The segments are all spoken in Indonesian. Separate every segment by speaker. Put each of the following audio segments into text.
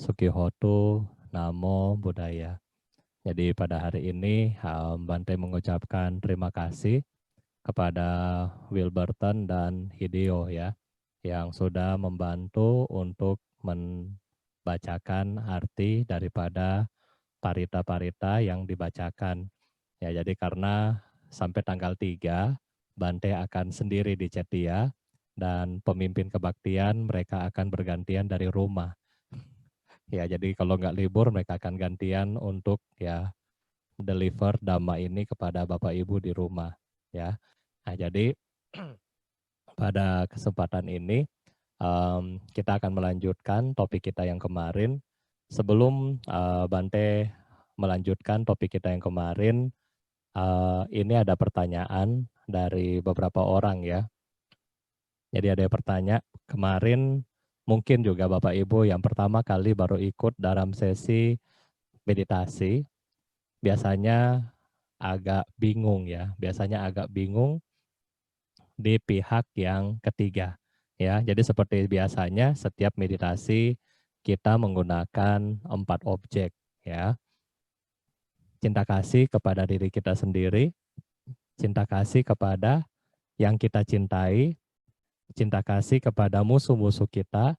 Speaker 1: Sukihotu, Namo Buddhaya. Jadi pada hari ini Bante mengucapkan terima kasih kepada Wilberton dan Hideo ya, yang sudah membantu untuk membacakan arti daripada parita-parita yang dibacakan. Ya, jadi karena sampai tanggal 3 Bante akan sendiri di Cetia dan pemimpin kebaktian mereka akan bergantian dari rumah. Ya, jadi kalau nggak libur mereka akan gantian untuk ya deliver dhamma ini kepada Bapak Ibu di rumah. Ya, nah jadi pada kesempatan ini kita akan melanjutkan topik kita yang kemarin. Sebelum Bante melanjutkan topik kita yang kemarin, ini ada pertanyaan dari beberapa orang ya. Jadi ada yang bertanya, kemarin mungkin juga Bapak Ibu yang pertama kali baru ikut dalam sesi meditasi, biasanya agak bingung ya, biasanya agak bingung di pihak yang ketiga. Ya, jadi seperti biasanya setiap meditasi kita menggunakan 4 objek ya. Cinta kasih kepada diri kita sendiri, cinta kasih kepada yang kita cintai, cinta kasih kepada musuh-musuh kita,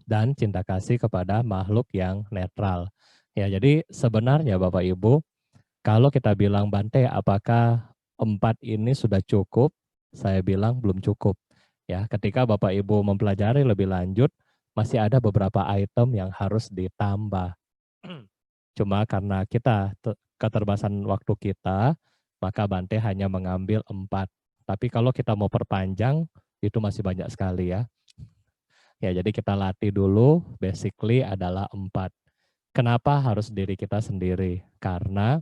Speaker 1: dan cinta kasih kepada makhluk yang netral. Ya, jadi sebenarnya Bapak Ibu, kalau kita bilang Bante, apakah 4 ini sudah cukup? Saya bilang belum cukup. Ya, ketika Bapak Ibu mempelajari lebih lanjut, masih ada beberapa item yang harus ditambah. Cuma karena kita keterbatasan waktu kita, maka Bante hanya mengambil 4. Tapi kalau kita mau perpanjang, itu masih banyak sekali ya. Ya, jadi kita latih dulu, basically adalah 4. Kenapa harus diri kita sendiri? Karena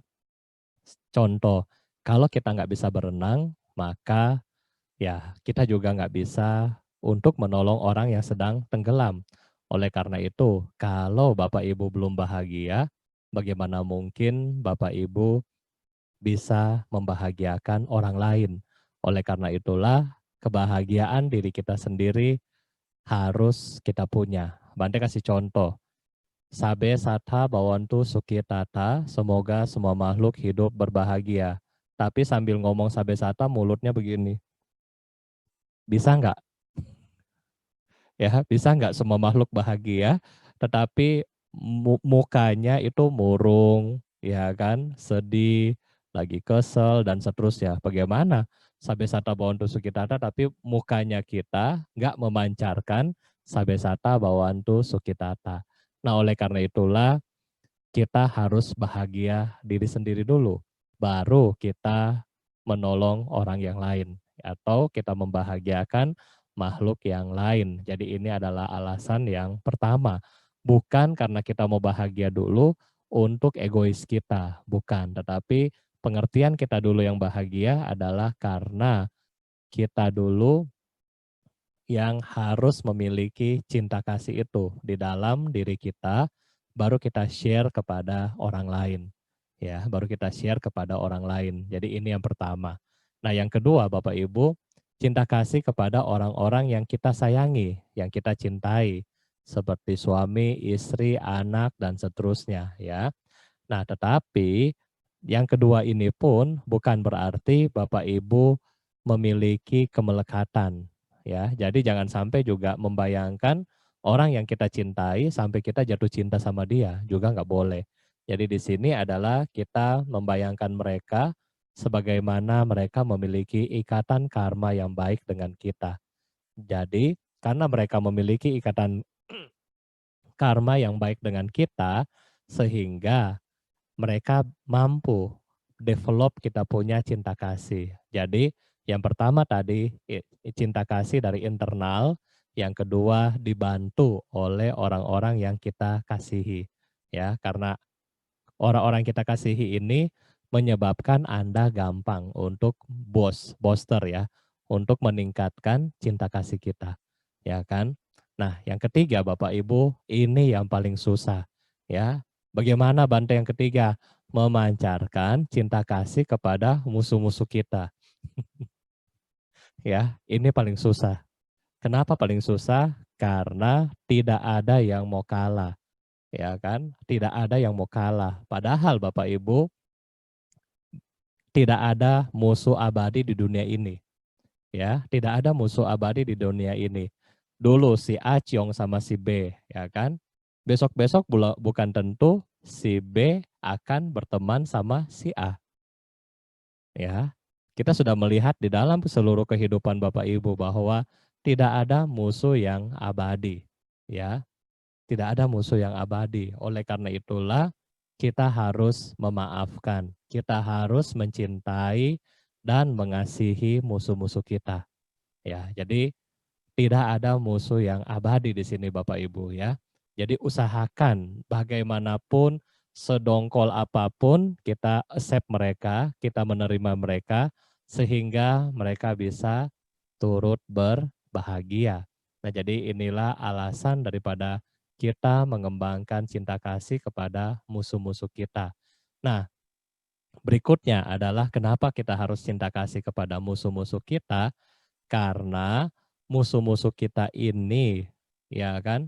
Speaker 1: contoh, kalau kita nggak bisa berenang, maka ya kita juga nggak bisa untuk menolong orang yang sedang tenggelam. Oleh karena itu, kalau Bapak Ibu belum bahagia, bagaimana mungkin Bapak Ibu bisa membahagiakan orang lain? Oleh karena itulah, kebahagiaan diri kita sendiri harus kita punya. Bante kasih contoh. Sabe sata bawantu sukitata, semoga semua makhluk hidup berbahagia. Tapi sambil ngomong sabe sata mulutnya begini. Bisa nggak? Ya, bisa nggak semua makhluk bahagia, tetapi mukanya itu murung, ya kan, sedih, lagi kesel, dan seterusnya. Bagaimana? Sabe sata bawantu sukitata, tapi mukanya kita nggak memancarkan sabe sata bawantu sukitata. Nah, oleh karena itulah, kita harus bahagia diri sendiri dulu, baru kita menolong orang yang lain, atau kita membahagiakan makhluk yang lain. Jadi ini adalah alasan yang pertama, bukan karena kita mau bahagia dulu untuk egois kita, bukan, tetapi pengertian kita dulu yang bahagia adalah karena kita dulu yang harus memiliki cinta kasih itu di dalam diri kita, baru kita share kepada orang lain. Ya, baru kita share kepada orang lain. Jadi ini yang pertama. Nah, yang kedua Bapak Ibu, cinta kasih kepada orang-orang yang kita sayangi, yang kita cintai, seperti suami, istri, anak, dan seterusnya ya. Nah, tetapi yang kedua ini pun bukan berarti Bapak Ibu memiliki kemelekatan ya. Jadi jangan sampai juga membayangkan orang yang kita cintai sampai kita jatuh cinta sama dia, juga nggak boleh. Jadi di sini adalah kita membayangkan mereka sebagaimana mereka memiliki ikatan karma yang baik dengan kita. Jadi karena mereka memiliki ikatan karma yang baik dengan kita, sehingga mereka mampu develop kita punya cinta kasih. Jadi yang pertama tadi cinta kasih dari internal, yang kedua dibantu oleh orang-orang yang kita kasihi. Ya, karena orang-orang kita kasihi ini menyebabkan Anda gampang untuk booster ya, untuk meningkatkan cinta kasih kita. Ya kan? Nah, yang ketiga Bapak Ibu, ini yang paling susah ya. Bagaimana Bante yang ketiga? Memancarkan cinta kasih kepada musuh-musuh kita. Ya, ini paling susah. Kenapa paling susah? Karena tidak ada yang mau kalah. ya kan? Tidak ada yang mau kalah. Padahal Bapak Ibu, tidak ada musuh abadi di dunia ini, ya. Tidak ada musuh abadi di dunia ini. Dulu si A ciong sama si B, ya kan? Besok-besok bukan tentu si B akan berteman sama si A, ya. Kita sudah melihat di dalam seluruh kehidupan Bapak Ibu bahwa tidak ada musuh yang abadi, ya. Tidak ada musuh yang abadi. Oleh karena itulah kita harus memaafkan. Kita harus mencintai dan mengasihi musuh-musuh kita. Ya, jadi tidak ada musuh yang abadi di sini Bapak Ibu ya. Jadi usahakan bagaimanapun sedongkol apapun kita accept mereka, kita menerima mereka sehingga mereka bisa turut berbahagia. Nah, jadi inilah alasan daripada kita mengembangkan cinta kasih kepada musuh-musuh kita. Nah, berikutnya adalah kenapa kita harus cinta kasih kepada musuh-musuh kita? Karena musuh-musuh kita ini, ya kan,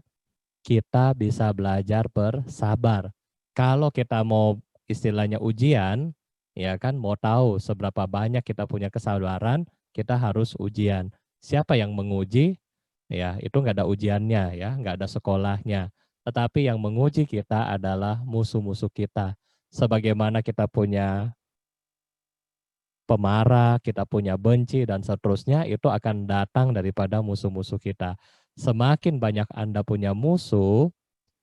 Speaker 1: kita bisa belajar bersabar. Kalau kita mau istilahnya ujian, ya kan, mau tahu seberapa banyak kita punya kesabaran, kita harus ujian. Siapa yang menguji? Ya, itu nggak ada ujiannya, ya, nggak ada sekolahnya. Tetapi yang menguji kita adalah musuh-musuh kita. Sebagaimana kita punya pemarah, kita punya benci, dan seterusnya, itu akan datang daripada musuh-musuh kita. Semakin banyak Anda punya musuh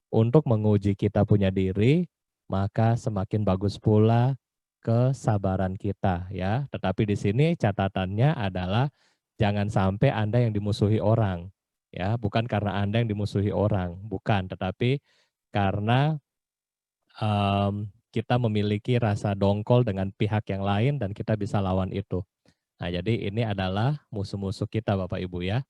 Speaker 1: untuk menguji kita punya diri, maka semakin bagus pula kesabaran kita ya. Tetapi di sini catatannya adalah jangan sampai Anda yang dimusuhi orang. Ya, bukan karena Anda yang dimusuhi orang, bukan, tetapi karena kita memiliki rasa dongkol dengan pihak yang lain dan kita bisa lawan itu. Nah, jadi ini adalah musuh-musuh kita Bapak Ibu ya.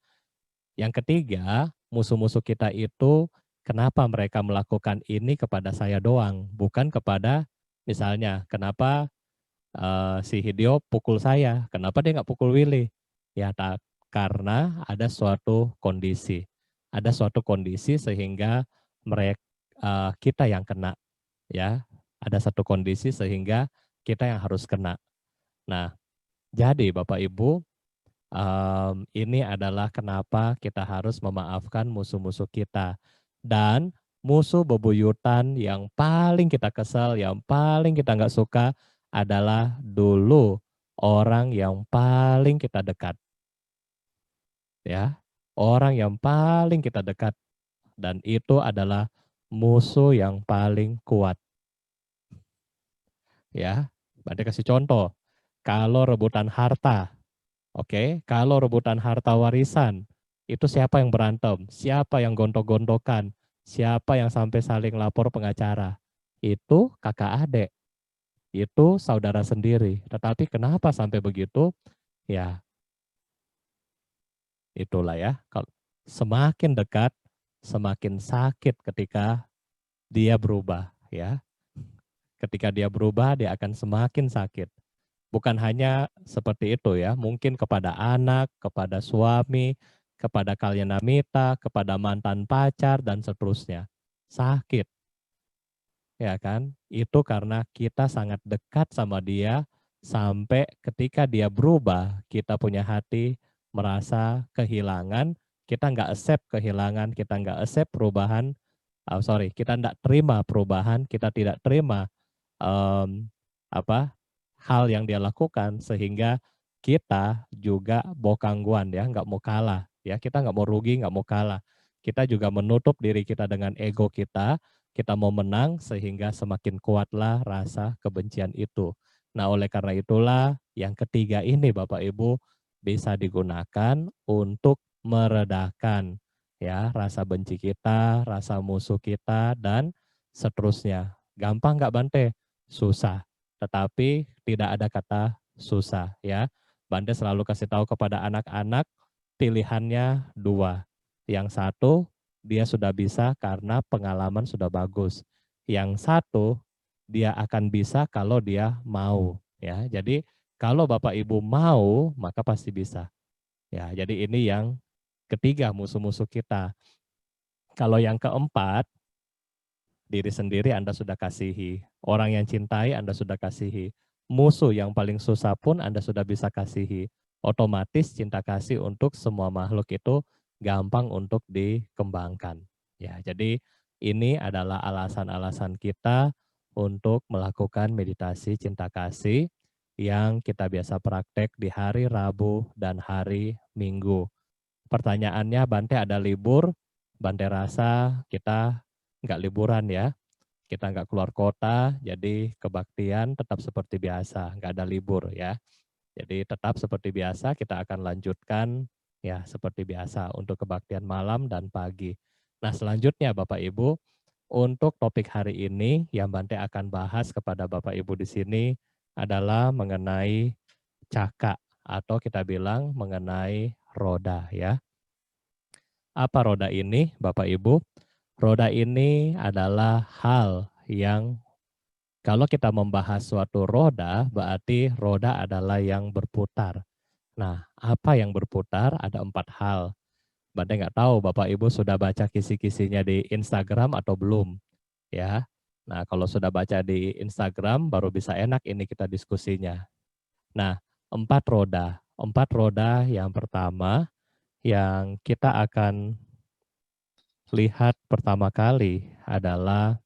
Speaker 1: Yang ketiga, musuh-musuh kita itu kenapa mereka melakukan ini kepada saya doang, bukan kepada misalnya kenapa si Hideo pukul saya, kenapa dia nggak pukul Willy? Ya, karena ada suatu kondisi. Ada suatu kondisi sehingga mereka kita yang kena ya. Ada satu kondisi sehingga kita yang harus kena. Nah, jadi Bapak Ibu, ini adalah kenapa kita harus memaafkan musuh-musuh kita. Dan musuh bebuyutan yang paling kita kesal, yang paling kita nggak suka adalah dulu orang yang paling kita dekat. Ya, orang yang paling kita dekat. Dan itu adalah musuh yang paling kuat. Ya, berarti kasih contoh. Kalau rebutan harta, oke, kalau rebutan harta warisan, itu siapa yang berantem? Siapa yang gontok-gontokan? Siapa yang sampai saling lapor pengacara? Itu kakak adik, itu saudara sendiri. Tetapi kenapa sampai begitu? Ya, itulah ya. Kalau semakin dekat, semakin sakit ketika dia berubah, ya. Ketika dia berubah, dia akan semakin sakit. Bukan hanya seperti itu ya, mungkin kepada anak, kepada suami, kepada kalyanamita, kepada mantan pacar, dan seterusnya. Sakit, ya kan? Itu karena kita sangat dekat sama dia, sampai ketika dia berubah, kita punya hati merasa kehilangan, kita nggak accept kehilangan, kita nggak accept perubahan, kita nggak terima perubahan, kita tidak terima um, apa hal yang dia lakukan sehingga kita juga bokangguan ya, nggak mau kalah ya, kita nggak mau rugi, nggak mau kalah. Kita juga menutup diri kita dengan ego kita mau menang sehingga semakin kuatlah rasa kebencian itu. Nah, oleh karena itulah yang ketiga ini Bapak Ibu bisa digunakan untuk meredakan ya rasa benci kita, rasa musuh kita dan seterusnya. Gampang nggak Bante? Susah. Tetapi tidak ada kata susah ya. Bante selalu kasih tahu kepada anak-anak pilihannya dua. Yang satu dia sudah bisa karena pengalaman sudah bagus. Yang satu dia akan bisa kalau dia mau ya. Jadi kalau Bapak Ibu mau maka pasti bisa. Ya, jadi ini yang ketiga musuh-musuh kita. Kalau yang keempat Diri sendiri Anda sudah kasihi. Orang yang cintai Anda sudah kasihi. Musuh yang paling susah pun Anda sudah bisa kasihi. Otomatis cinta kasih untuk semua makhluk itu gampang untuk dikembangkan. Ya, jadi ini adalah alasan-alasan kita untuk melakukan meditasi cinta kasih yang kita biasa praktek di hari Rabu dan hari Minggu. Pertanyaannya, Bante ada libur? Bante rasa kita nggak liburan ya. Kita nggak keluar kota, jadi kebaktian tetap seperti biasa, nggak ada libur ya. Jadi tetap seperti biasa kita akan lanjutkan ya seperti biasa untuk kebaktian malam dan pagi. Nah selanjutnya Bapak Ibu, untuk topik hari ini yang Bante akan bahas kepada Bapak Ibu di sini adalah mengenai caka atau kita bilang mengenai roda ya. Apa roda ini Bapak Ibu? Roda ini adalah hal yang kalau kita membahas suatu roda, berarti roda adalah yang berputar. Nah, apa yang berputar? Ada 4 hal. Bante nggak tahu Bapak Ibu sudah baca kisi-kisinya di Instagram atau belum, ya. Nah, kalau sudah baca di Instagram, baru bisa enak ini kita diskusinya. Nah, 4 roda. 4 roda yang pertama, yang kita akan lihat pertama kali adalah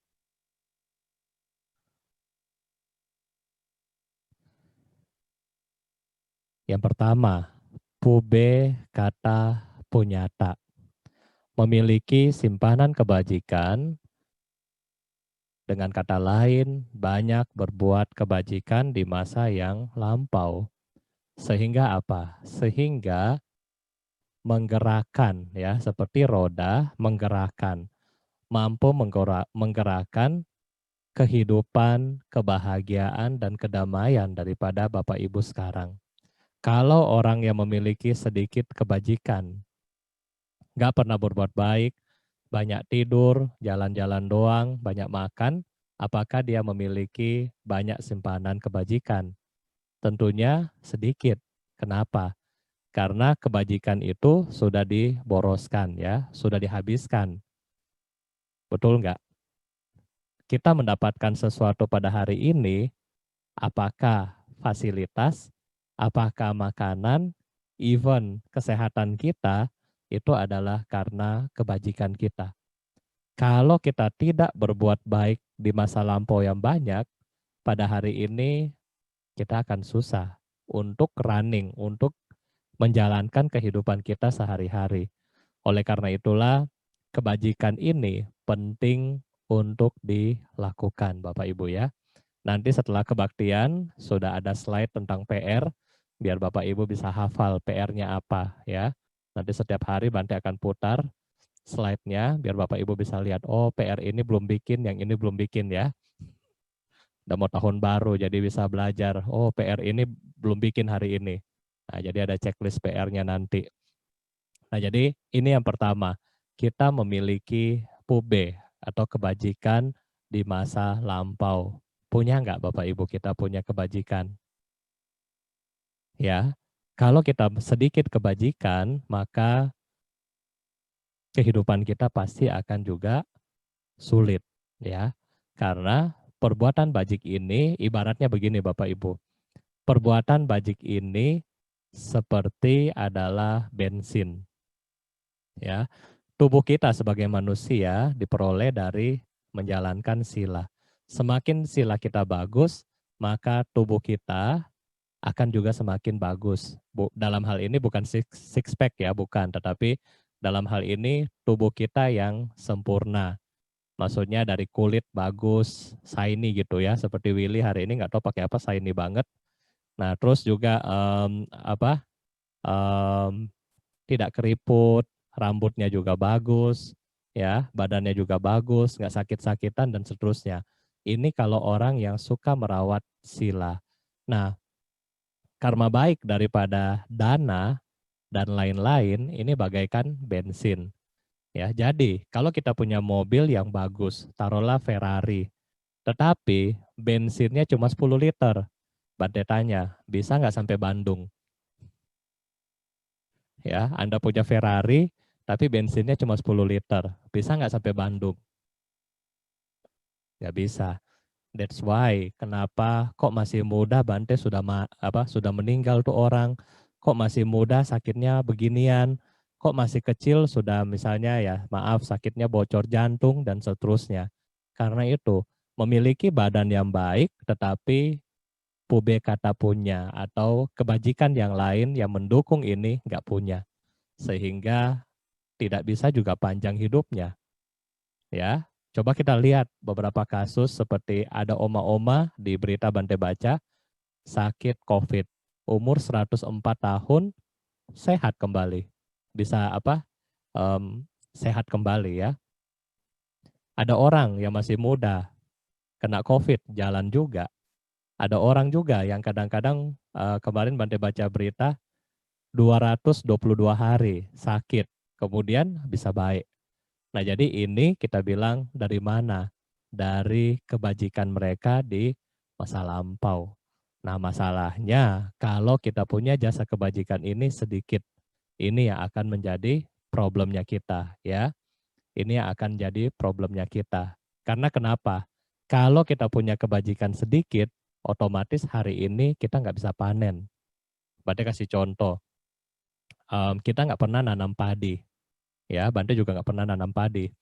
Speaker 1: yang pertama, pube kata punyata. Memiliki simpanan kebajikan, dengan kata lain, banyak berbuat kebajikan di masa yang lampau. Sehingga apa? Sehingga menggerakkan ya, seperti roda menggerakkan, mampu menggerakkan kehidupan, kebahagiaan dan kedamaian daripada Bapak Ibu sekarang. Kalau orang yang memiliki sedikit kebajikan, nggak pernah berbuat baik, banyak tidur, jalan-jalan doang, banyak makan, apakah dia memiliki banyak simpanan kebajikan? Tentunya sedikit. Kenapa? Karena kebajikan itu sudah diboroskan ya, sudah dihabiskan. Betul nggak? Kita mendapatkan sesuatu pada hari ini, apakah fasilitas, apakah makanan, even kesehatan kita, itu adalah karena kebajikan kita. Kalau kita tidak berbuat baik di masa lampau yang banyak, pada hari ini kita akan susah untuk running, untuk menjalankan kehidupan kita sehari-hari. Oleh karena itulah, kebajikan ini penting untuk dilakukan Bapak Ibu ya. Nanti setelah kebaktian, sudah ada slide tentang PR, biar Bapak Ibu bisa hafal PR-nya apa ya. Nanti setiap hari Bante akan putar slide-nya, biar Bapak Ibu bisa lihat, oh PR ini belum bikin, yang ini belum bikin ya. Udah mau tahun baru, jadi bisa belajar, oh PR ini belum bikin hari ini. Nah, jadi ada checklist PR-nya nanti. Nah, jadi ini yang pertama, kita memiliki pube atau kebajikan di masa lampau. Punya nggak Bapak Ibu kita punya kebajikan? Ya, kalau kita sedikit kebajikan, maka kehidupan kita pasti akan juga sulit. Ya, karena perbuatan bajik ini ibaratnya begini Bapak Ibu. Perbuatan bajik ini seperti adalah bensin. Ya, tubuh kita sebagai manusia diperoleh dari menjalankan sila. Semakin sila kita bagus, maka tubuh kita akan juga semakin bagus. Dalam hal ini bukan six pack ya, bukan, tetapi dalam hal ini tubuh kita yang sempurna. Maksudnya dari kulit bagus, shiny gitu ya, seperti Willy hari ini nggak tahu pakai apa, shiny banget. Nah, terus juga tidak keriput, rambutnya juga bagus, ya, badannya juga bagus, nggak sakit-sakitan dan seterusnya. Ini kalau orang yang suka merawat sila. Nah, karma baik daripada dana dan lain-lain ini bagaikan bensin. Ya, jadi kalau kita punya mobil yang bagus, taruhlah Ferrari, tetapi bensinnya cuma 10 liter. Bante tanya, bisa nggak sampai Bandung? Ya, Anda punya Ferrari, tapi bensinnya cuma 10 liter. Bisa nggak sampai Bandung? Nggak bisa. That's why kenapa kok masih muda Bante sudah meninggal tuh orang, kok masih muda sakitnya beginian, kok masih kecil sudah misalnya ya maaf sakitnya bocor jantung dan seterusnya. Karena itu memiliki badan yang baik tetapi pube kata punya atau kebajikan yang lain yang mendukung ini nggak punya. Sehingga tidak bisa juga panjang hidupnya. Ya, coba kita lihat beberapa kasus seperti ada oma-oma di berita Bante baca sakit COVID, umur 104 tahun sehat kembali, bisa sehat kembali ya. Ada orang yang masih muda kena COVID jalan juga. Ada orang juga yang kadang-kadang kemarin Bante baca berita 222 hari sakit, kemudian bisa baik. Nah, jadi ini kita bilang dari mana? Dari kebajikan mereka di masa lampau. Nah, masalahnya kalau kita punya jasa kebajikan ini sedikit, ini yang akan menjadi problemnya kita, ya. Ini yang akan jadi problemnya kita. Karena kenapa? Kalau kita punya kebajikan sedikit, otomatis hari ini kita nggak bisa panen. Berarti kasih contoh, kita nggak pernah nanam padi, ya. Bante juga nggak pernah nanam padi.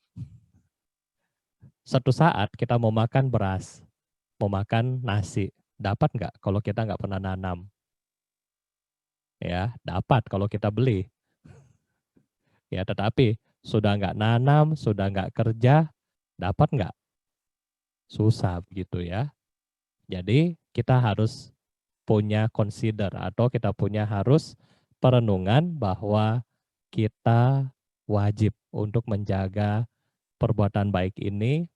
Speaker 1: Suatu saat kita mau makan beras, mau makan nasi, dapat nggak kalau kita nggak pernah nanam? Ya, dapat kalau kita beli. Ya, tetapi sudah nggak nanam, sudah nggak kerja, dapat nggak? Susah begitu ya. Jadi kita harus punya consider atau kita punya harus perenungan bahwa kita wajib untuk menjaga perbuatan baik ini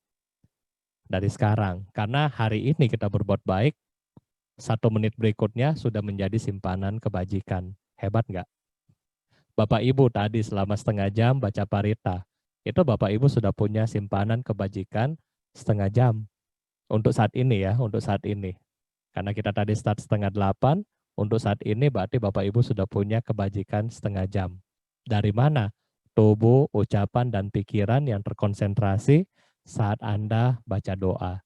Speaker 1: dari sekarang. Karena hari ini kita berbuat baik, 1 menit berikutnya sudah menjadi simpanan kebajikan. Hebat nggak? Bapak Ibu tadi selama setengah jam baca parita. Itu Bapak Ibu sudah punya simpanan kebajikan setengah jam. Untuk saat ini ya, untuk saat ini. Karena kita tadi start setengah 8, untuk saat ini berarti Bapak Ibu sudah punya kebajikan setengah jam. Dari mana? Tubuh, ucapan, dan pikiran yang terkonsentrasi saat Anda baca doa.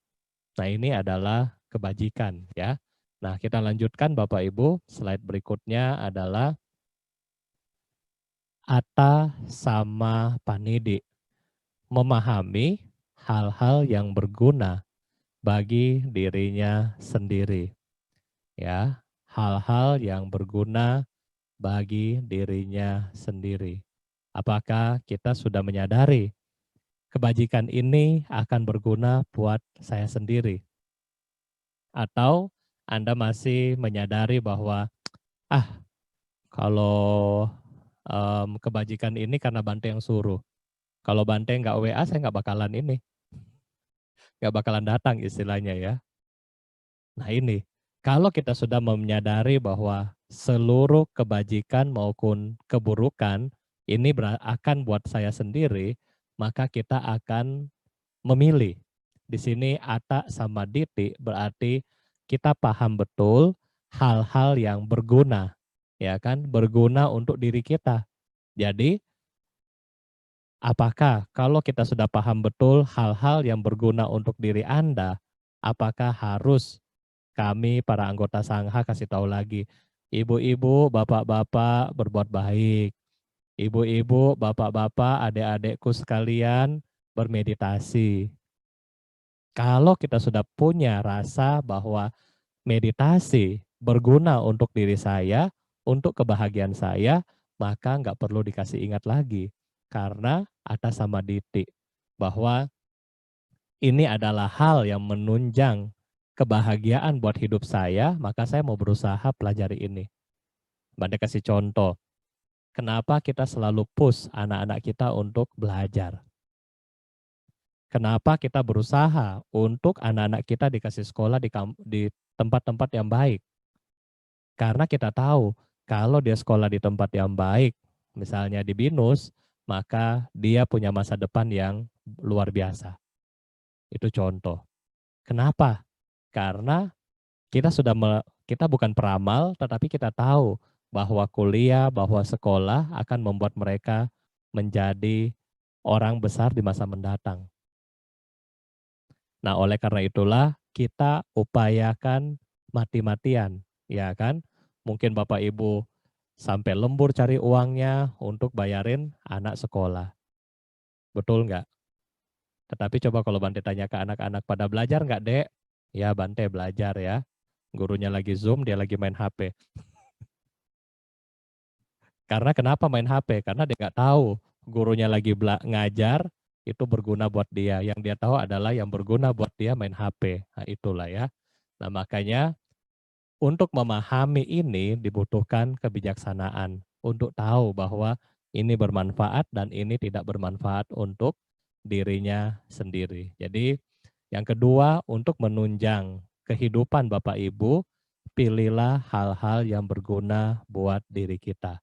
Speaker 1: Nah, ini adalah kebajikan ya. Nah, kita lanjutkan Bapak Ibu. Slide berikutnya adalah Atta sama Panidi. Memahami hal-hal yang berguna bagi dirinya sendiri. Ya, hal-hal yang berguna bagi dirinya sendiri. Apakah kita sudah menyadari kebajikan ini akan berguna buat saya sendiri? Atau Anda masih menyadari bahwa kalau kebajikan ini karena Bante yang suruh. Kalau Bante nggak WA, saya nggak bakalan ini, nggak bakalan datang istilahnya ya. Nah ini, kalau kita sudah menyadari bahwa seluruh kebajikan maupun keburukan ini akan buat saya sendiri, maka kita akan memilih. Di sini Ata sama Diti berarti kita paham betul hal-hal yang berguna, ya kan? Berguna untuk diri kita. Jadi, apakah kalau kita sudah paham betul hal-hal yang berguna untuk diri Anda, apakah harus kami para anggota Sangha kasih tahu lagi, ibu-ibu, bapak-bapak berbuat baik, ibu-ibu, bapak-bapak, adik-adikku sekalian bermeditasi. Kalau kita sudah punya rasa bahwa meditasi berguna untuk diri saya, untuk kebahagiaan saya, maka nggak perlu dikasih ingat lagi. Karena atas sama Diti, bahwa ini adalah hal yang menunjang kebahagiaan buat hidup saya, maka saya mau berusaha pelajari ini. Banda kasih contoh, kenapa kita selalu push anak-anak kita untuk belajar. Kenapa kita berusaha untuk anak-anak kita dikasih sekolah di tempat-tempat yang baik. Karena kita tahu kalau dia sekolah di tempat yang baik, misalnya di BINUS, maka dia punya masa depan yang luar biasa. Itu contoh. Kenapa? Karena kita bukan peramal, tetapi kita tahu bahwa kuliah, bahwa sekolah akan membuat mereka menjadi orang besar di masa mendatang. Nah, oleh karena itulah kita upayakan mati-matian, ya kan? Mungkin Bapak Ibu sampai lembur cari uangnya untuk bayarin anak sekolah. Betul nggak? Tetapi coba kalau Bante tanya ke anak-anak, pada belajar nggak, Dek? Ya, Bante belajar ya. Gurunya lagi Zoom, dia lagi main HP. Karena kenapa main HP? Karena dia nggak tahu gurunya lagi ngajar, itu berguna buat dia. Yang dia tahu adalah yang berguna buat dia main HP. Nah, itulah ya. Nah, makanya untuk memahami ini dibutuhkan kebijaksanaan untuk tahu bahwa ini bermanfaat dan ini tidak bermanfaat untuk dirinya sendiri. Jadi yang kedua, untuk menunjang kehidupan Bapak Ibu, pilihlah hal-hal yang berguna buat diri kita.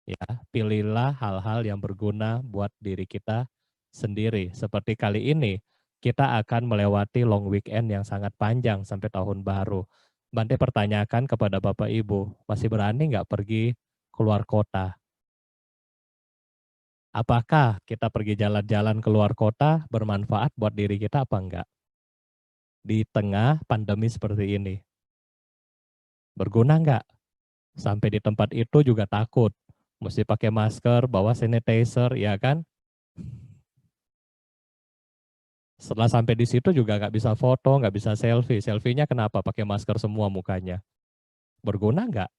Speaker 1: Ya, pilihlah hal-hal yang berguna buat diri kita sendiri. Seperti kali ini, kita akan melewati long weekend yang sangat panjang sampai tahun baru. Bante pertanyakan kepada Bapak Ibu, masih berani nggak pergi keluar kota? Apakah kita pergi jalan-jalan keluar kota bermanfaat buat diri kita apa enggak? Di tengah pandemi seperti ini. Berguna enggak? Sampai di tempat itu juga takut. Mesti pakai masker, bawa sanitizer, ya kan? Setelah sampai di situ juga nggak bisa foto, nggak bisa selfie. Selfie-nya kenapa? Pakai masker semua mukanya. Berguna nggak?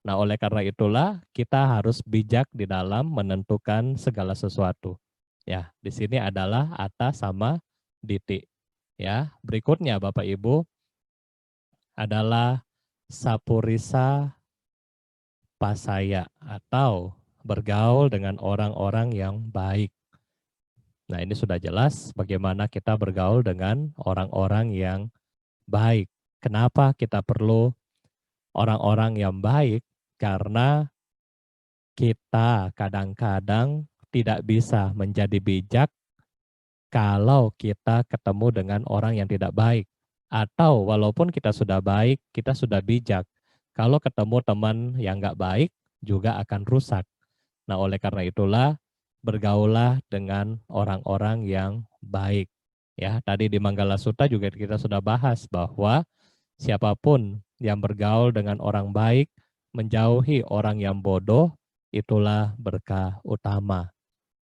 Speaker 1: Nah, oleh karena itulah kita harus bijak di dalam menentukan segala sesuatu. Ya, di sini adalah atas sama diti. Ya, berikutnya Bapak Ibu adalah sapurisa pasaya atau bergaul dengan orang-orang yang baik. Nah, ini sudah jelas bagaimana kita bergaul dengan orang-orang yang baik. Kenapa kita perlu orang-orang yang baik? Karena kita kadang-kadang tidak bisa menjadi bijak kalau kita ketemu dengan orang yang tidak baik. Atau walaupun kita sudah baik, kita sudah bijak. Kalau ketemu teman yang nggak baik, juga akan rusak. Nah, oleh karena itulah, bergaulah dengan orang-orang yang baik. Ya, tadi di Manggala Sutta juga kita sudah bahas bahwa siapapun yang bergaul dengan orang baik, menjauhi orang yang bodoh, itulah berkah utama.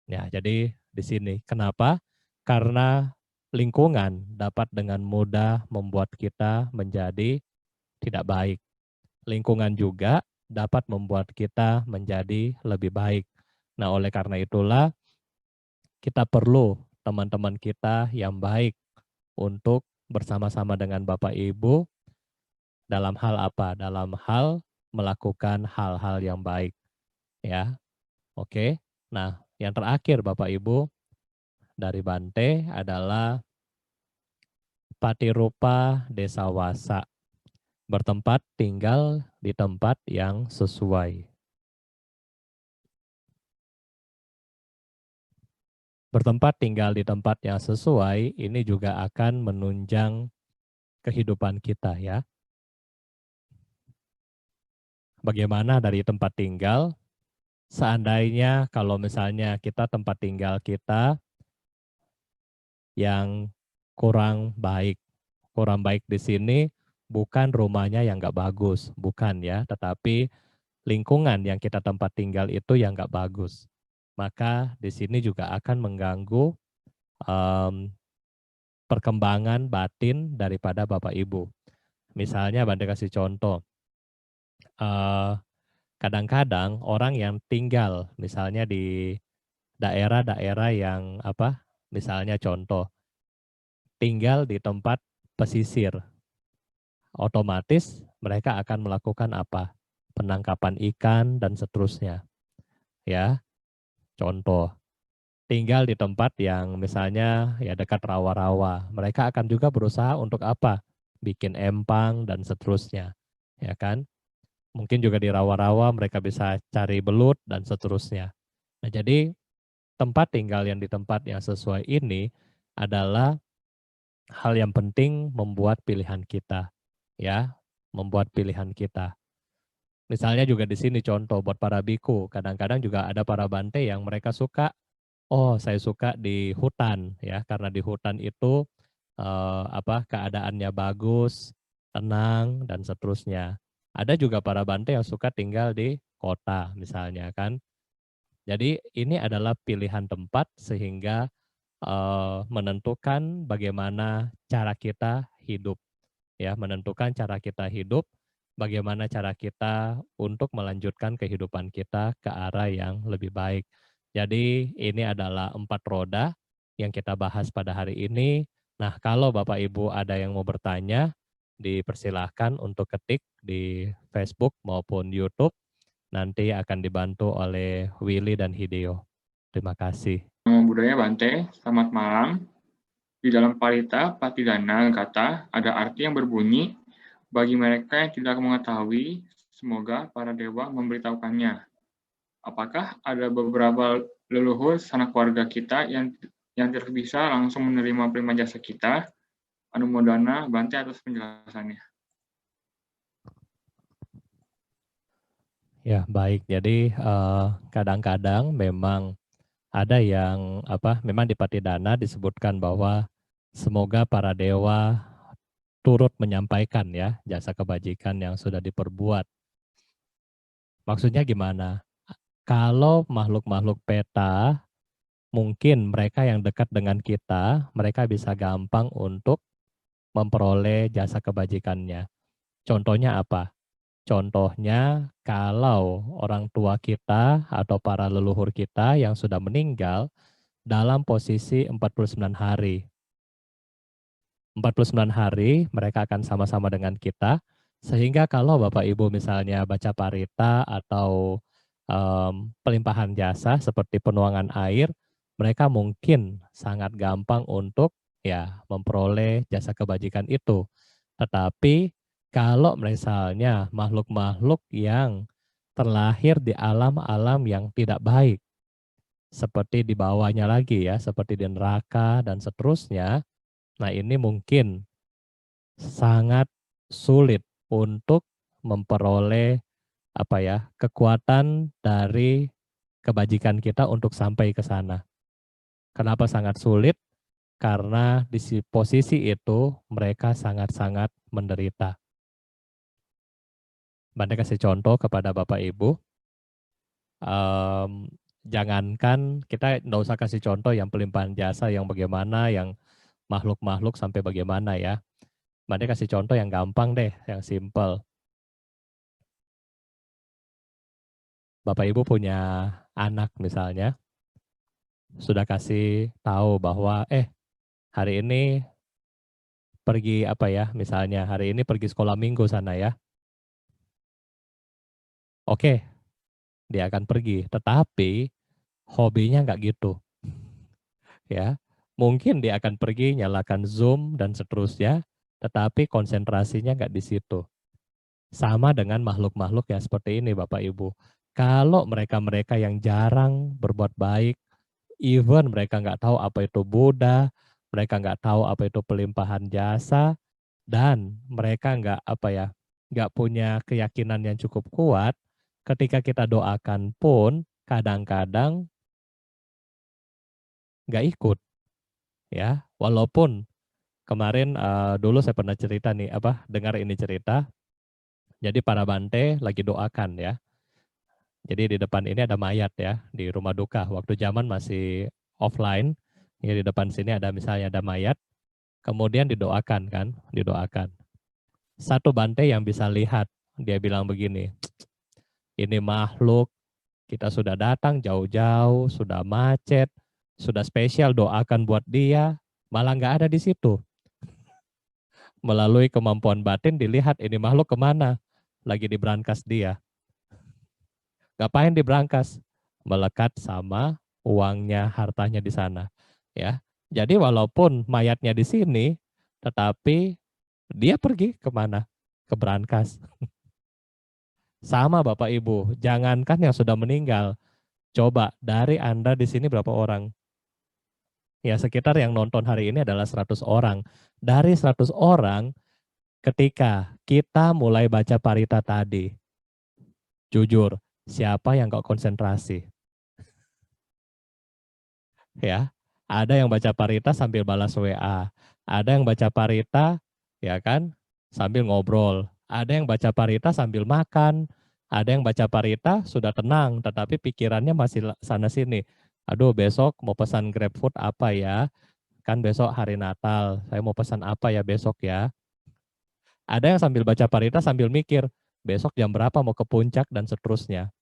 Speaker 1: Ya, jadi di sini kenapa? Karena lingkungan dapat dengan mudah membuat kita menjadi tidak baik. Lingkungan juga dapat membuat kita menjadi lebih baik. Nah, oleh karena itulah kita perlu teman-teman kita yang baik untuk bersama-sama dengan Bapak Ibu dalam hal apa? Dalam hal melakukan hal-hal yang baik, ya. Oke. Nah, yang terakhir Bapak Ibu dari Bante adalah patirupa desawasa, bertempat tinggal di tempat yang sesuai. Bertempat tinggal di tempat yang sesuai ini juga akan menunjang kehidupan kita ya. Bagaimana dari tempat tinggal? Seandainya kalau misalnya kita tempat tinggal kita yang kurang baik. Kurang baik di sini bukan rumahnya yang nggak bagus, bukan ya, tetapi lingkungan yang kita tempat tinggal itu yang nggak bagus. Maka di sini juga akan mengganggu um, perkembangan batin daripada Bapak Ibu. Misalnya Bante kasih contoh, kadang-kadang orang yang tinggal misalnya di daerah-daerah yang apa, misalnya contoh, tinggal di tempat pesisir, otomatis mereka akan melakukan apa? Penangkapan ikan dan seterusnya. Ya, contoh, tinggal di tempat yang misalnya ya dekat rawa-rawa, mereka akan juga berusaha untuk apa? Bikin empang dan seterusnya. Ya kan? Mungkin juga di rawa-rawa mereka bisa cari belut dan seterusnya. Nah, jadi tempat tinggal yang di tempat yang sesuai ini adalah hal yang penting membuat pilihan kita, ya, membuat pilihan kita. Misalnya juga di sini contoh buat para biku, kadang-kadang juga ada para bante yang mereka suka, oh saya suka di hutan, ya, karena di hutan itu keadaannya bagus, tenang, dan seterusnya. Ada juga para Bante yang suka tinggal di kota misalnya kan. Jadi ini adalah pilihan tempat sehingga menentukan bagaimana cara kita hidup, ya, menentukan cara kita hidup, bagaimana cara kita untuk melanjutkan kehidupan kita ke arah yang lebih baik. Jadi ini adalah 4 roda yang kita bahas pada hari ini. Nah, kalau Bapak Ibu ada yang mau bertanya, dipersilahkan untuk ketik di Facebook maupun YouTube. Nanti akan dibantu oleh Willy dan Hideo. Terima kasih.
Speaker 2: Namo Buddhaya Bante, selamat malam. Di dalam Parita Patidana Gata ada arti yang berbunyi, bagi mereka yang tidak mengetahui, semoga para dewa memberitahukannya. Apakah ada beberapa leluhur sanak keluarga kita yang tidak bisa langsung menerima jasa kita? Anumodana Bante atas penjelasannya.
Speaker 1: Ya, baik. Jadi kadang-kadang memang ada yang memang di Patidana disebutkan bahwa semoga para dewa turut menyampaikan ya jasa kebajikan yang sudah diperbuat. Maksudnya gimana? Kalau makhluk-makhluk peta, mungkin mereka yang dekat dengan kita, mereka bisa gampang untuk memperoleh jasa kebajikannya. Contohnya apa? Contohnya kalau orang tua kita atau para leluhur kita yang sudah meninggal dalam posisi 49 hari. 49 hari mereka akan sama-sama dengan kita, sehingga kalau Bapak Ibu misalnya baca parita atau pelimpahan jasa seperti penuangan air, mereka mungkin sangat gampang untuk ya memperoleh jasa kebajikan itu. Tetapi kalau misalnya makhluk-makhluk yang terlahir di alam-alam yang tidak baik, seperti di bawahnya lagi ya, seperti di neraka dan seterusnya, nah ini mungkin sangat sulit untuk memperoleh kekuatan dari kebajikan kita untuk sampai ke sana. Kenapa sangat sulit? Karena di posisi itu mereka sangat-sangat menderita. Bante kasih contoh kepada Bapak Ibu. Jangankan kita nggak usah kasih contoh yang pelimpahan jasa yang bagaimana, yang makhluk-makhluk sampai bagaimana ya. Bante kasih contoh yang gampang deh, yang simple. Bapak Ibu punya anak misalnya, sudah kasih tahu bahwa hari ini pergi misalnya hari ini pergi sekolah minggu sana ya. Oke, dia akan pergi, tetapi hobinya nggak gitu. Ya, mungkin dia akan pergi nyalakan Zoom dan seterusnya, tetapi konsentrasinya nggak di situ. Sama dengan makhluk-makhluk yang seperti ini Bapak Ibu. Kalau mereka-mereka yang jarang berbuat baik, even mereka nggak tahu apa itu Buddha, mereka nggak tahu apa itu pelimpahan jasa, dan mereka nggak punya keyakinan yang cukup kuat, ketika kita doakan pun kadang-kadang nggak ikut, ya. Walaupun kemarin dulu saya pernah cerita nih, dengar ini cerita, jadi para Bante lagi doakan ya. Jadi di depan ini ada mayat ya, di rumah duka. Waktu zaman masih offline, ya di depan sini ada misalnya ada mayat, kemudian didoakan kan, didoakan. Satu Bante yang bisa lihat, dia bilang begini, ini makhluk, kita sudah datang jauh-jauh, sudah macet, sudah spesial doakan buat dia, malah nggak ada di situ. Melalui kemampuan batin dilihat ini makhluk kemana, lagi di brankas dia. Ngapain di brankas? Melekat sama uangnya, hartanya di sana. Ya, jadi walaupun mayatnya di sini, tetapi dia pergi kemana? Ke brankas. Sama Bapak Ibu, jangankan yang sudah meninggal. Coba dari Anda di sini berapa orang? Ya sekitar yang nonton hari ini adalah 100 orang. Dari 100 orang, ketika kita mulai baca parita tadi, jujur, siapa yang gak konsentrasi? Ya, Ada yang baca parita sambil balas WA. Ada yang baca parita, ya kan, sambil ngobrol. Ada yang baca parita sambil makan. Ada yang baca parita sudah tenang, tetapi pikirannya masih sana sini. Aduh, besok mau pesan GrabFood apa ya? Kan besok hari Natal, saya mau pesan apa ya besok ya? Ada yang sambil baca parita sambil mikir, besok jam berapa mau ke puncak dan seterusnya.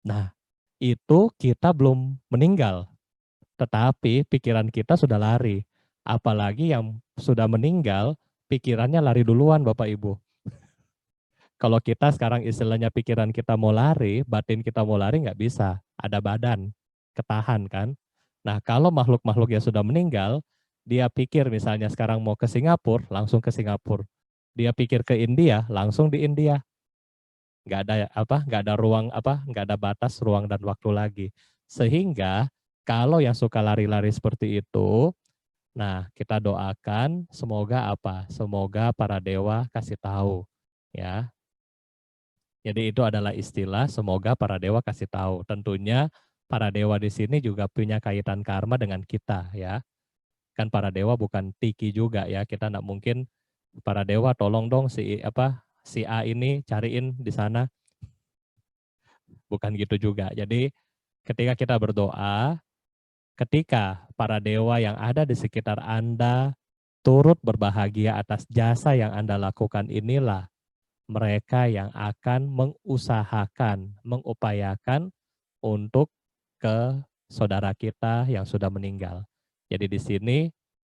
Speaker 1: Nah, itu kita belum meninggal, tetapi pikiran kita sudah lari. Apalagi yang sudah meninggal, pikirannya lari duluan Bapak Ibu. Kalau kita sekarang istilahnya pikiran kita mau lari, batin kita mau lari nggak bisa. Ada badan, ketahan kan. Nah kalau makhluk-makhluk yang sudah meninggal, dia pikir misalnya sekarang mau ke Singapura, langsung ke Singapura. Dia pikir ke India, langsung di India. Nggak ada ruang nggak ada batas ruang dan waktu lagi. Sehingga kalau yang suka lari-lari seperti itu, nah kita doakan semoga semoga para dewa kasih tahu ya. Jadi itu adalah istilah semoga para dewa kasih tahu. Tentunya para dewa di sini juga punya kaitan karma dengan kita ya. Kan para dewa bukan tiki juga ya. Kita nggak mungkin para dewa tolong dong si A ini cariin di sana. Bukan gitu juga. Jadi ketika kita berdoa, ketika para dewa yang ada di sekitar Anda turut berbahagia atas jasa yang Anda lakukan, inilah mereka yang akan mengusahakan, mengupayakan untuk ke saudara kita yang sudah meninggal. Jadi di sini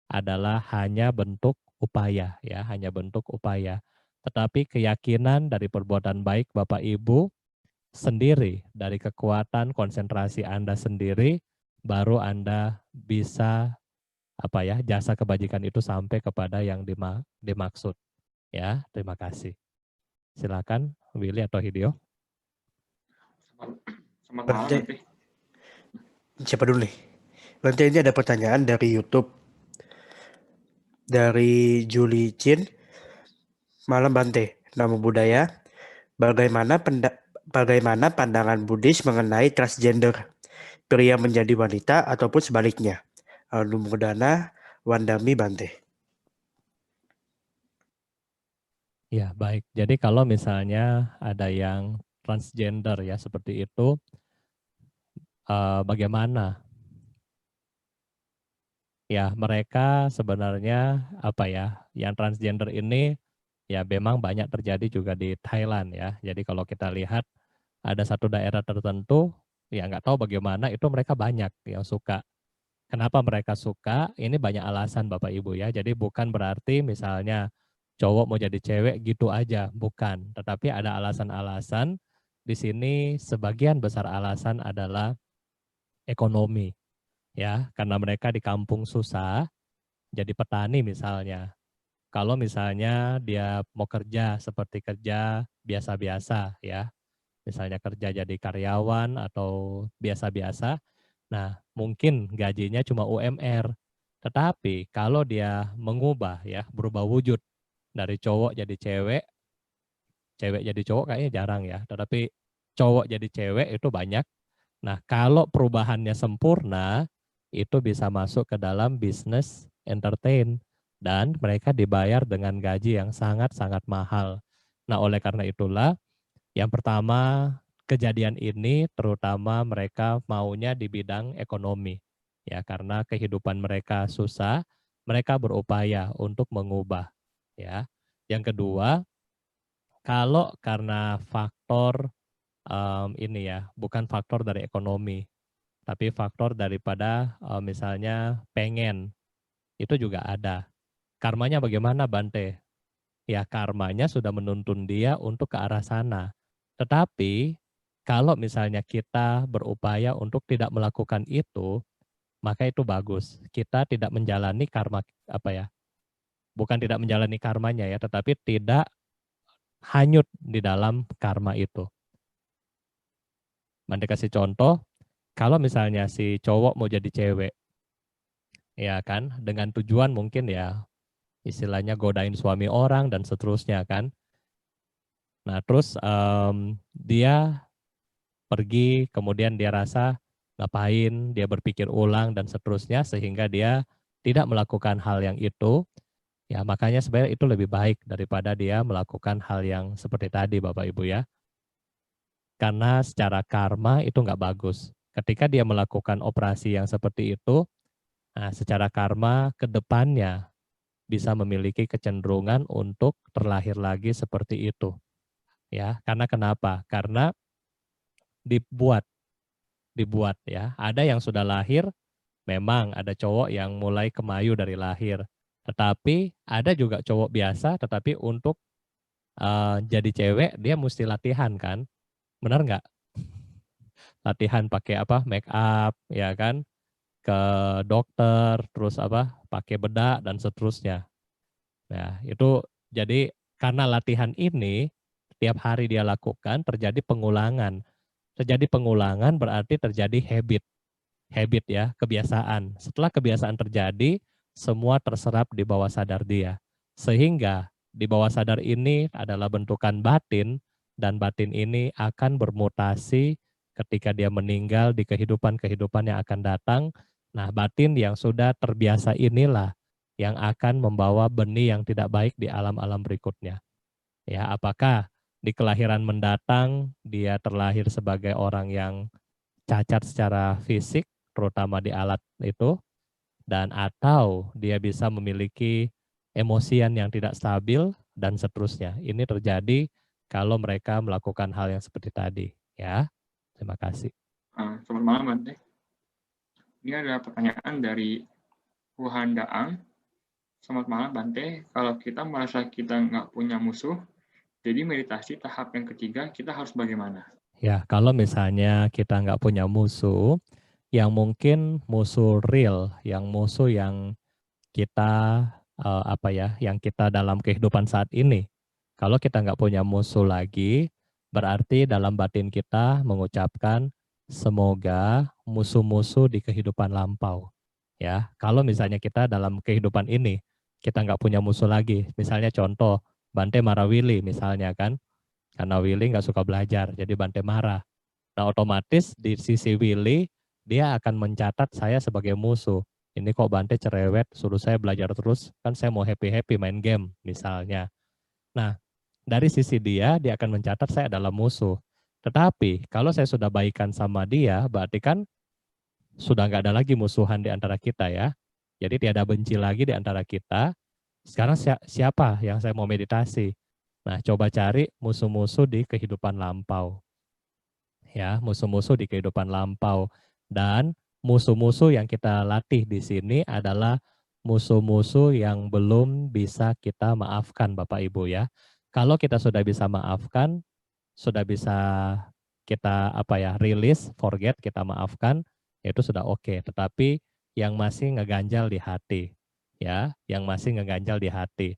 Speaker 1: adalah hanya bentuk upaya ya, hanya bentuk upaya. Tetapi keyakinan dari perbuatan baik Bapak Ibu sendiri, dari kekuatan konsentrasi Anda sendiri, baru Anda bisa jasa kebajikan itu sampai kepada yang dimaksud. Ya, terima kasih. Silakan Willy atau Hideo.
Speaker 2: Selamat malam nanti.
Speaker 3: Siapa dulu nih? Nanti ini ada pertanyaan dari YouTube. Dari Julie Chin. Malam Bante, Namo Buddhaya. Bagaimana pandangan Buddhis mengenai transgender? Pria menjadi wanita ataupun sebaliknya? Anumodana Wandami Bante.
Speaker 1: Ya, baik. Jadi kalau misalnya ada yang transgender ya seperti itu, bagaimana? Ya, mereka sebenarnya yang transgender ini ya memang banyak terjadi juga di Thailand ya. Jadi kalau kita lihat ada satu daerah tertentu, ya nggak tahu bagaimana itu mereka banyak yang suka. Kenapa mereka suka? Ini banyak alasan Bapak Ibu ya. Jadi bukan berarti misalnya cowok mau jadi cewek gitu aja, bukan. Tetapi ada alasan-alasan. Di sini sebagian besar alasan adalah ekonomi ya, karena mereka di kampung susah, jadi petani misalnya. Kalau misalnya dia mau kerja seperti kerja biasa-biasa ya, misalnya kerja jadi karyawan atau biasa-biasa, nah mungkin gajinya cuma UMR. Tetapi kalau dia mengubah ya, berubah wujud dari cowok jadi cewek, cewek jadi cowok kayaknya jarang ya, tetapi cowok jadi cewek itu banyak. Nah, kalau perubahannya sempurna, itu bisa masuk ke dalam bisnis entertain dan mereka dibayar dengan gaji yang sangat-sangat mahal. Nah, oleh karena itulah yang pertama kejadian ini terutama mereka maunya di bidang ekonomi. Ya, karena kehidupan mereka susah, mereka berupaya untuk mengubah, ya. Yang kedua, kalau karena faktor ini ya, bukan faktor dari ekonomi, tapi faktor daripada misalnya pengen, itu juga ada. Karmanya bagaimana Bante? Ya karmanya sudah menuntun dia untuk ke arah sana. Tetapi kalau misalnya kita berupaya untuk tidak melakukan itu, maka itu bagus. Kita tidak menjalani karma bukan tidak menjalani karmanya ya, tetapi tidak hanyut di dalam karma itu. Bante kasih contoh, kalau misalnya si cowok mau jadi cewek, ya kan, dengan tujuan mungkin ya istilahnya godain suami orang dan seterusnya kan. Nah terus dia pergi kemudian dia rasa ngapain, dia berpikir ulang dan seterusnya sehingga dia tidak melakukan hal yang itu. Ya, makanya sebenarnya itu lebih baik daripada dia melakukan hal yang seperti tadi Bapak Ibu ya. Karena secara karma itu nggak bagus. Ketika dia melakukan operasi yang seperti itu, nah secara karma ke depannya bisa memiliki kecenderungan untuk terlahir lagi seperti itu. Ya, karena kenapa? Karena dibuat ya. Ada yang sudah lahir, memang ada cowok yang mulai kemayu dari lahir. Tetapi ada juga cowok biasa, tetapi untuk jadi cewek dia mesti latihan kan, benar nggak? Latihan pakai apa? Make up, ya kan? Ke dokter, terus apa? Pakai bedak dan seterusnya. Nah itu jadi karena latihan ini tiap hari dia lakukan terjadi pengulangan. Terjadi pengulangan berarti terjadi habit ya, kebiasaan. Setelah kebiasaan terjadi, semua terserap di bawah sadar dia. Sehingga di bawah sadar ini adalah bentukan batin, dan batin ini akan bermutasi ketika dia meninggal di kehidupan-kehidupan yang akan datang. Nah, batin yang sudah terbiasa inilah yang akan membawa benih yang tidak baik di alam-alam berikutnya. Ya, apakah di kelahiran mendatang dia terlahir sebagai orang yang cacat secara fisik, terutama di alat itu, dan atau dia bisa memiliki emosian yang tidak stabil, dan seterusnya. Ini terjadi kalau mereka melakukan hal yang seperti tadi. Ya, terima kasih.
Speaker 2: Selamat malam, Bante. Ini adalah pertanyaan dari Wuhan Daang. Selamat malam, Bante. Kalau kita merasa kita nggak punya musuh, jadi meditasi tahap yang ketiga, kita harus bagaimana?
Speaker 1: Ya, kalau misalnya kita nggak punya musuh, yang mungkin musuh real, yang musuh yang kita yang kita dalam kehidupan saat ini. Kalau kita nggak punya musuh lagi, berarti dalam batin kita mengucapkan semoga musuh-musuh di kehidupan lampau. Ya, kalau misalnya kita dalam kehidupan ini kita nggak punya musuh lagi, misalnya contoh Bante marah Willy misalnya kan, karena Willy nggak suka belajar, jadi Bante marah. Nah otomatis di sisi Willy dia akan mencatat saya sebagai musuh. Ini kok Bante cerewet, suruh saya belajar terus, kan saya mau happy-happy main game misalnya. Nah, dari sisi dia akan mencatat saya adalah musuh. Tetapi kalau saya sudah baikan sama dia, berarti kan sudah nggak ada lagi musuhan di antara kita ya. Jadi tiada benci lagi di antara kita. Sekarang siapa yang saya mau meditasi? Nah, coba cari musuh-musuh di kehidupan lampau. Ya, musuh-musuh di kehidupan lampau. Dan musuh-musuh yang kita latih di sini adalah musuh-musuh yang belum bisa kita maafkan Bapak Ibu ya. Kalau kita sudah bisa maafkan, sudah bisa kita rilis, forget, kita maafkan, itu sudah oke. Tetapi yang masih ngeganjal di hati, ya, yang masih ngeganjal di hati.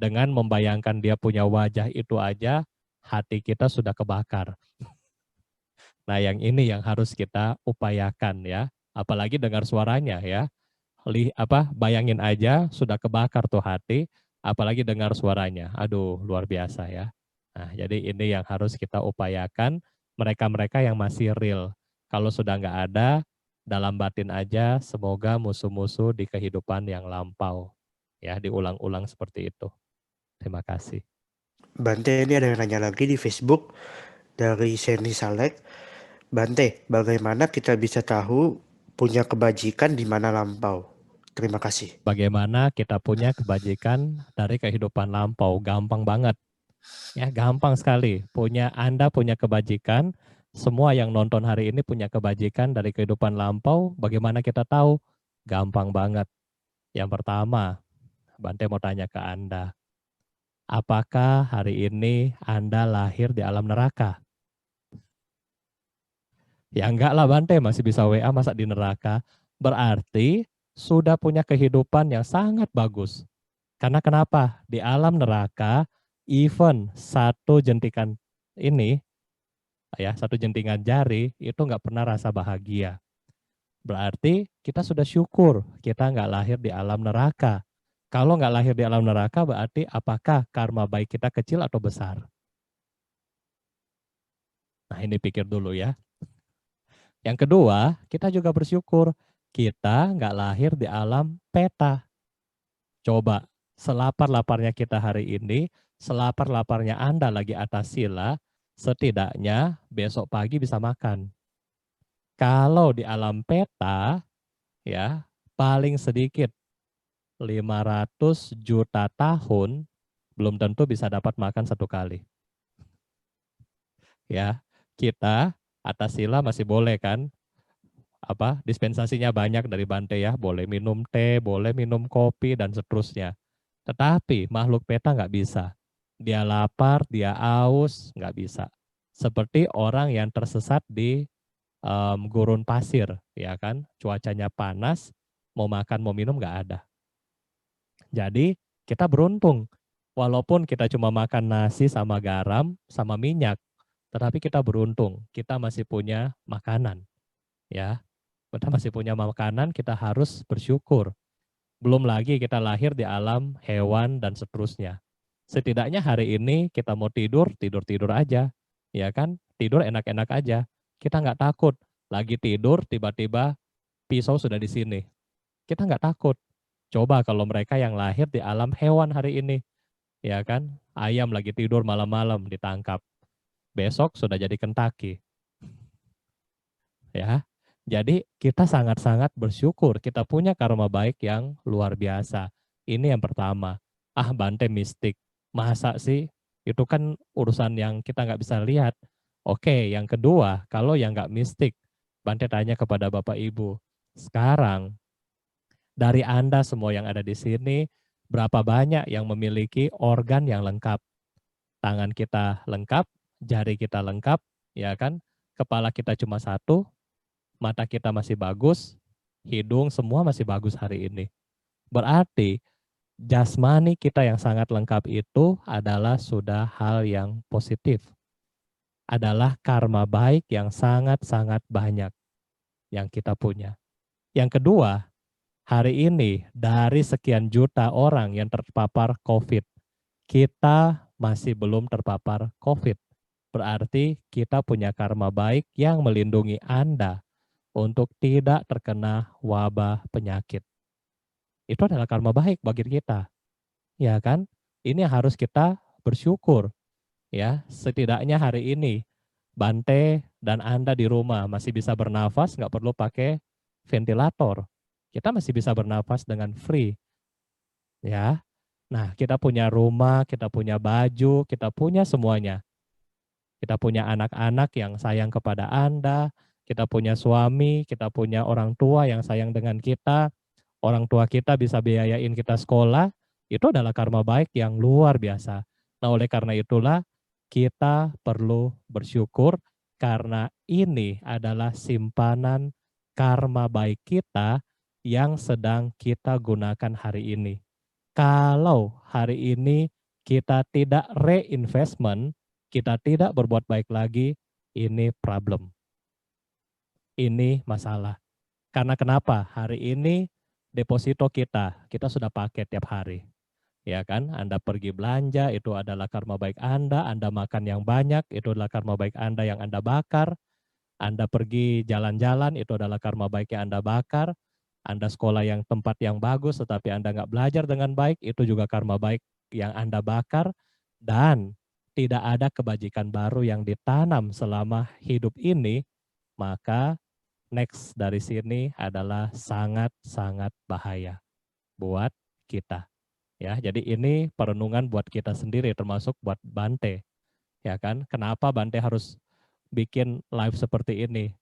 Speaker 1: Dengan membayangkan dia punya wajah itu aja, hati kita sudah kebakar. Nah, yang ini yang harus kita upayakan ya, apalagi dengar suaranya ya. Bayangin aja sudah kebakar tuh hati, apalagi dengar suaranya. Aduh, luar biasa ya. Nah, jadi ini yang harus kita upayakan, mereka-mereka yang masih real. Kalau sudah nggak ada, dalam batin aja, semoga musuh-musuh di kehidupan yang lampau. Ya, diulang-ulang seperti itu. Terima kasih.
Speaker 3: Bante, ini ada yang nanya lagi di Facebook dari Seni Salek. Bante, bagaimana kita bisa tahu punya kebajikan di mana lampau? Terima kasih.
Speaker 1: Bagaimana kita punya kebajikan dari kehidupan lampau? Gampang banget. Ya, gampang sekali. Anda punya kebajikan, semua yang nonton hari ini punya kebajikan dari kehidupan lampau. Bagaimana kita tahu? Gampang banget. Yang pertama, Bante mau tanya ke Anda. Apakah hari ini Anda lahir di alam neraka? Ya enggak lah Bante, masih bisa WA masa di neraka. Berarti sudah punya kehidupan yang sangat bagus. Karena kenapa? Di alam neraka, even satu jentikan ini, satu jentingan jari, itu nggak pernah rasa bahagia. Berarti kita sudah syukur kita nggak lahir di alam neraka. Kalau nggak lahir di alam neraka, berarti apakah karma baik kita kecil atau besar? Nah ini pikir dulu ya. Yang kedua, kita juga bersyukur kita nggak lahir di alam peta. Coba, selapar-laparnya kita hari ini, selapar-laparnya Anda lagi atas sila, setidaknya besok pagi bisa makan. Kalau di alam peta, ya paling sedikit 500 juta tahun belum tentu bisa dapat makan satu kali. Ya, kita atas sila masih boleh kan? Dispensasinya banyak dari Bante ya, boleh minum teh, boleh minum kopi dan seterusnya. Tetapi makhluk peta nggak bisa. Dia lapar, dia aus, nggak bisa. Seperti orang yang tersesat di gurun pasir, ya kan? Cuacanya panas, mau makan, mau minum nggak ada. Jadi kita beruntung, walaupun kita cuma makan nasi sama garam, sama minyak, tetapi kita beruntung, kita masih punya makanan, ya. Kita masih punya makanan, kita harus bersyukur. Belum lagi kita lahir di alam hewan dan seterusnya. Setidaknya hari ini kita mau tidur, tidur-tidur aja. Ya kan? Tidur enak-enak aja. Kita nggak takut. Lagi tidur, tiba-tiba pisau sudah di sini. Kita nggak takut. Coba kalau mereka yang lahir di alam hewan hari ini. Ya kan? Ayam lagi tidur malam-malam ditangkap. Besok sudah jadi Kentucky. Ya. Jadi kita sangat-sangat bersyukur kita punya karma baik yang luar biasa. Ini yang pertama. Bante mistik. Masa sih? Itu kan urusan yang kita nggak bisa lihat. Oke, yang kedua, kalau yang nggak mistik, Bante tanya kepada Bapak Ibu. Sekarang, dari Anda semua yang ada di sini, berapa banyak yang memiliki organ yang lengkap? Tangan kita lengkap, jari kita lengkap, ya kan? Kepala kita cuma satu, mata kita masih bagus, hidung semua masih bagus hari ini. Berarti jasmani kita yang sangat lengkap itu adalah sudah hal yang positif. Adalah karma baik yang sangat-sangat banyak yang kita punya. Yang kedua, hari ini dari sekian juta orang yang terpapar COVID, kita masih belum terpapar COVID. Berarti kita punya karma baik yang melindungi Anda untuk tidak terkena wabah penyakit. Itu adalah karma baik bagi kita. Ya kan? Ini harus kita bersyukur. Ya, setidaknya hari ini Bante dan Anda di rumah masih bisa bernafas, nggak perlu pakai ventilator. Kita masih bisa bernafas dengan free. Ya. Nah, kita punya rumah, kita punya baju, kita punya semuanya. Kita punya anak-anak yang sayang kepada Anda, kita punya suami, kita punya orang tua yang sayang dengan kita, orang tua kita bisa biayain kita sekolah, itu adalah karma baik yang luar biasa. Nah, oleh karena itulah kita perlu bersyukur karena ini adalah simpanan karma baik kita yang sedang kita gunakan hari ini. Kalau hari ini kita tidak reinvestment, kita tidak berbuat baik lagi, ini problem. Ini masalah. Karena kenapa? Hari ini deposito kita sudah pakai tiap hari. Ya kan? Anda pergi belanja, itu adalah karma baik Anda makan yang banyak, itu adalah karma baik Anda yang Anda bakar. Anda pergi jalan-jalan, itu adalah karma baik yang Anda bakar. Anda sekolah yang tempat yang bagus, tetapi Anda nggak belajar dengan baik, itu juga karma baik yang Anda bakar. Dan tidak ada kebajikan baru yang ditanam selama hidup ini, maka next dari sini adalah sangat-sangat bahaya buat kita. Ya, jadi ini perenungan buat kita sendiri, termasuk buat Bante. Ya kan? Kenapa Bante harus bikin live seperti ini?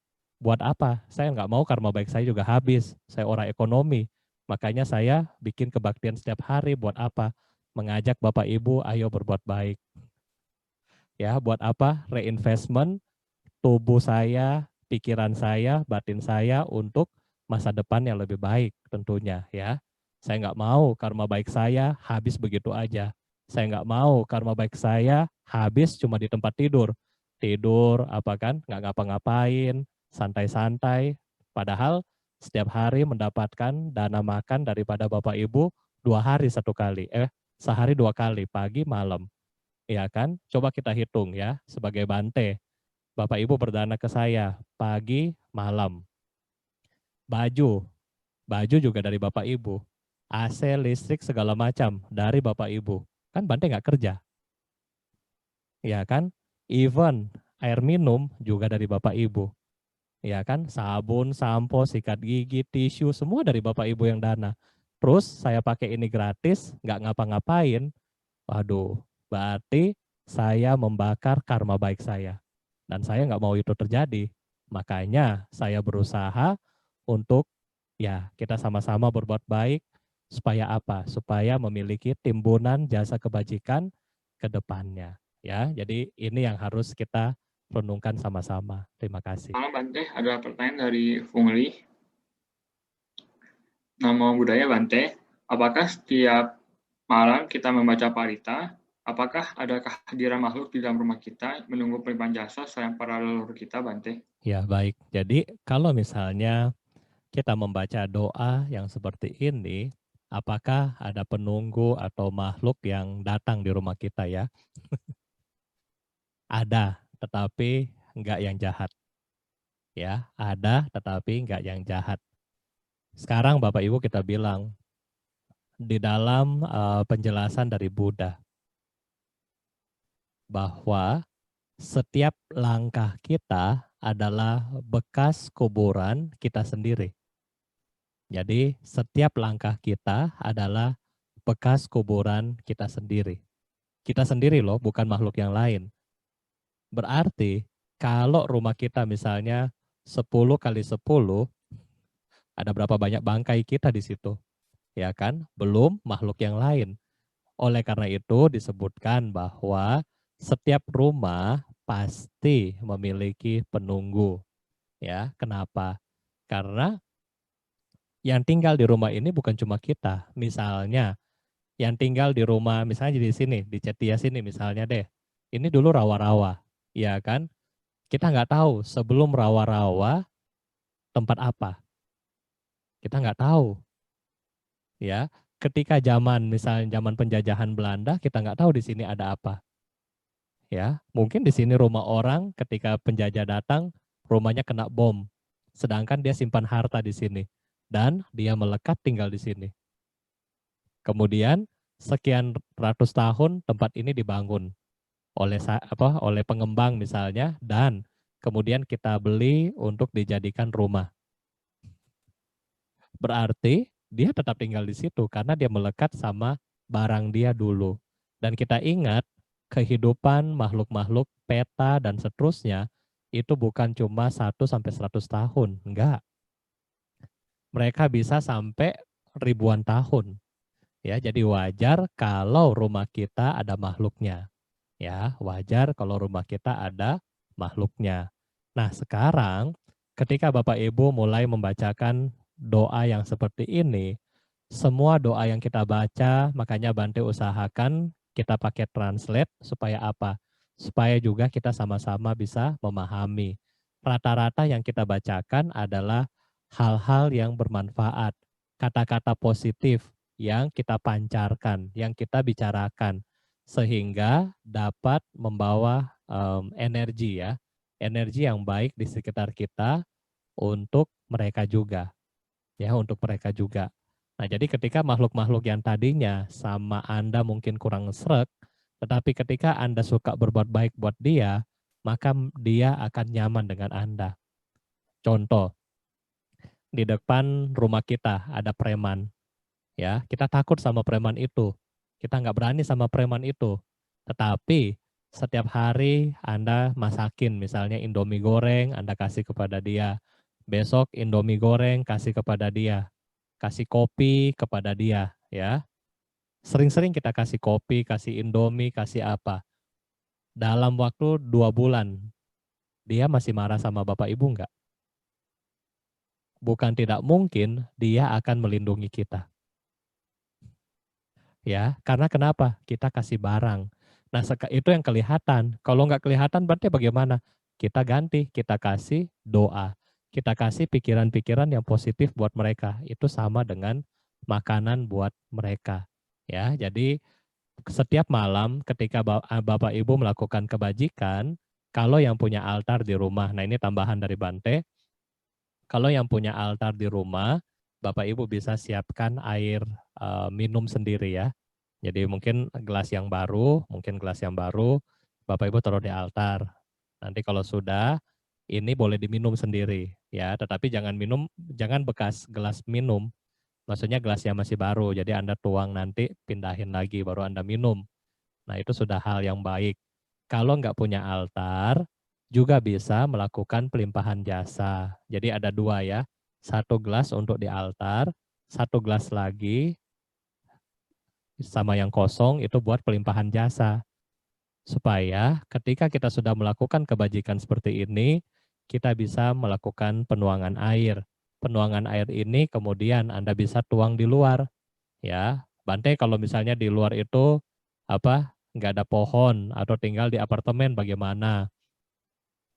Speaker 1: Buat apa? Saya nggak mau karma baik saya juga habis. Saya orang ekonomi. Makanya saya bikin kebaktian setiap hari. Buat apa? Mengajak Bapak Ibu, ayo berbuat baik. Ya, buat apa? Reinvestment tubuh saya, pikiran saya, batin saya untuk masa depan yang lebih baik tentunya ya. Saya nggak mau karma baik saya habis begitu aja. Saya nggak mau karma baik saya habis cuma di tempat tidur. Tidur apa kan, nggak ngapa-ngapain, santai-santai. Padahal setiap hari mendapatkan dana makan daripada Bapak Ibu 2 hari 1 kali. Sehari 2 kali, pagi malam. Ya kan? Coba kita hitung ya sebagai Bante. Bapak Ibu berdana ke saya pagi, malam. Baju juga dari Bapak Ibu. AC, listrik, segala macam dari Bapak Ibu. Kan Bante nggak kerja, ya kan? Even air minum juga dari Bapak Ibu, ya kan? Sabun, sampo, sikat gigi, tisu, semua dari Bapak Ibu yang dana. Terus saya pakai ini gratis, nggak ngapa-ngapain. Waduh, berarti saya membakar karma baik saya. Dan saya nggak mau itu terjadi. Makanya saya berusaha untuk ya kita sama-sama berbuat baik supaya apa? Supaya memiliki timbunan jasa kebajikan ke depannya. Ya, jadi ini yang harus kita renungkan sama-sama. Terima kasih.
Speaker 2: Malam Bante, ada pertanyaan dari Fungli. Namo Buddhaya Bante, apakah setiap malam kita membaca parita, apakah ada kehadiran makhluk di dalam rumah kita menunggu pelimpahan jasa sayang para leluhur kita Bante?
Speaker 1: Ya, baik. Jadi kalau misalnya kita membaca doa yang seperti ini, apakah ada penunggu atau makhluk yang datang di rumah kita ya? Ada, tetapi enggak yang jahat. Ya, ada tetapi enggak yang jahat. Sekarang Bapak Ibu kita bilang di dalam penjelasan dari Buddha bahwa setiap langkah kita adalah bekas kuburan kita sendiri. Jadi setiap langkah kita adalah bekas kuburan kita sendiri. Kita sendiri loh, bukan makhluk yang lain. Berarti kalau rumah kita misalnya 10 kali 10, ada berapa banyak bangkai kita di situ? Ya kan? Belum makhluk yang lain. Oleh karena itu disebutkan bahwa setiap rumah pasti memiliki penunggu. Ya, kenapa? Karena yang tinggal di rumah ini bukan cuma kita. Misalnya yang tinggal di rumah, misalnya di sini, di Cetia sini misalnya deh. Ini dulu rawa-rawa, ya kan? Kita nggak tahu sebelum rawa-rawa tempat apa. Kita nggak tahu, ya. Ketika zaman, misalnya zaman penjajahan Belanda, kita nggak tahu di sini ada apa. Ya, mungkin di sini rumah orang ketika penjajah datang, rumahnya kena bom. Sedangkan dia simpan harta di sini dan dia melekat tinggal di sini. Kemudian sekian ratus tahun tempat ini dibangun oleh pengembang misalnya, dan kemudian kita beli untuk dijadikan rumah. Berarti dia tetap tinggal di situ karena dia melekat sama barang dia dulu. Dan kita ingat kehidupan makhluk-makhluk peta dan seterusnya itu bukan cuma 1-100 tahun, enggak. Mereka bisa sampai ribuan tahun. Ya, jadi wajar kalau rumah kita ada makhluknya. Ya, wajar kalau rumah kita ada makhluknya. Nah, sekarang ketika Bapak Ibu mulai membacakan doa yang seperti ini, semua doa yang kita baca, makanya Bante usahakan kita pakai translate supaya apa? Supaya juga kita sama-sama bisa memahami. Rata-rata yang kita bacakan adalah hal-hal yang bermanfaat, kata-kata positif yang kita pancarkan, yang kita bicarakan, sehingga dapat membawa energi ya, energi yang baik di sekitar kita untuk mereka juga, ya untuk mereka juga. Nah jadi ketika makhluk-makhluk yang tadinya sama Anda mungkin kurang sreg, tetapi ketika Anda suka berbuat baik buat dia, maka dia akan nyaman dengan Anda. Contoh, di depan rumah kita ada preman, ya kita takut sama preman itu, kita nggak berani sama preman itu. Tetapi setiap hari Anda masakin misalnya Indomie goreng, Anda kasih kepada dia. Besok Indomie goreng kasih kepada dia. Kasih kopi kepada dia, ya. Sering-sering kita kasih kopi, kasih Indomie, kasih apa. Dalam waktu 2 bulan, dia masih marah sama Bapak Ibu enggak? Bukan tidak mungkin dia akan melindungi kita. Ya, karena kenapa? Kita kasih barang. Nah, itu yang kelihatan. Kalau nggak kelihatan berarti bagaimana? Kita ganti, kita kasih doa. Kita kasih pikiran-pikiran yang positif buat mereka. Itu sama dengan makanan buat mereka. Ya, jadi setiap malam ketika Bapak Ibu melakukan kebajikan, Kalau yang punya altar di rumah, nah ini tambahan dari Bante, kalau yang punya altar di rumah, Bapak Ibu bisa siapkan air minum sendiri ya. Jadi mungkin gelas yang baru, Bapak Ibu taruh di altar. Nanti kalau sudah, ini boleh diminum sendiri ya, tetapi jangan bekas gelas minum. Maksudnya gelasnya masih baru, jadi Anda tuang nanti pindahin lagi baru Anda minum. Nah itu sudah hal yang baik. Kalau nggak punya altar, juga bisa melakukan pelimpahan jasa. Jadi ada dua ya, satu gelas untuk di altar, satu gelas lagi sama yang kosong itu buat pelimpahan jasa. Supaya ketika kita sudah melakukan kebajikan seperti ini, kita bisa melakukan penuangan air. Penuangan air ini kemudian Anda bisa tuang di luar. Ya, Bante kalau misalnya di luar itu nggak ada pohon atau tinggal di apartemen bagaimana?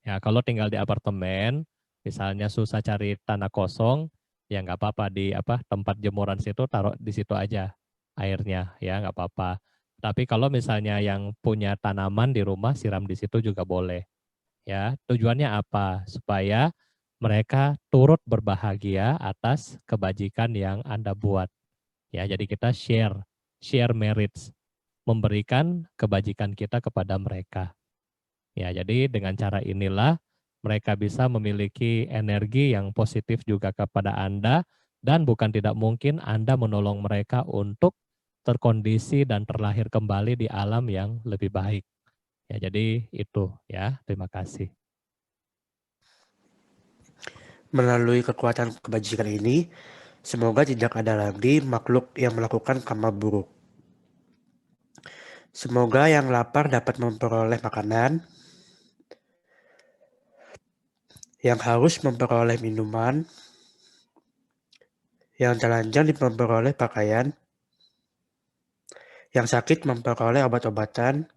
Speaker 1: Ya, kalau tinggal di apartemen, misalnya susah cari tanah kosong, ya nggak apa-apa di tempat jemuran situ taruh di situ aja airnya, ya nggak apa-apa. Tapi kalau misalnya yang punya tanaman di rumah siram di situ juga boleh. Ya, tujuannya apa? Supaya mereka turut berbahagia atas kebajikan yang Anda buat. Ya, jadi kita share merits, memberikan kebajikan kita kepada mereka. Ya, jadi dengan cara inilah mereka bisa memiliki energi yang positif juga kepada Anda dan bukan tidak mungkin Anda menolong mereka untuk terkondisi dan terlahir kembali di alam yang lebih baik. Ya, jadi itu ya. Terima kasih.
Speaker 3: Melalui kekuatan kebajikan ini, semoga tidak ada lagi makhluk yang melakukan karma buruk. Semoga yang lapar dapat memperoleh makanan, yang haus memperoleh minuman, yang telanjang memperoleh pakaian, yang sakit memperoleh obat-obatan,